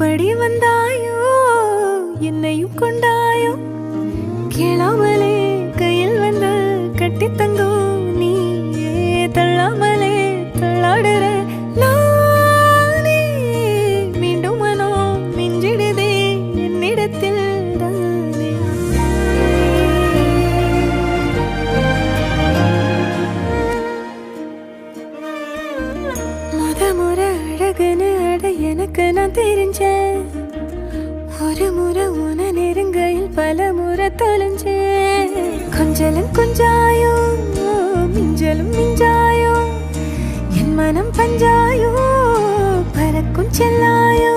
எப்படி வந்தாயோ என்னையும் கொண்டாயோ கேளாமலே கையில் வந்து கட்டி தங்கோ நீ தள்ளாமலே தள்ளாடுற நானே மீண்டும் மனோ மிஞ்சிடுதே என்னிடத்தில் தானே முறை அழகுன்னு அட எனக்கு நான் தெரிஞ்சேன் ஒரு முறை உன நெருங்கையில் பல முறை தொலைஞ்சேன் கொஞ்சலும் கொஞ்சாயோ மிஞ்சலும் மிஞ்சாயோ என் மனம் பஞ்சாயோ பறக்கும் செல்லாயோ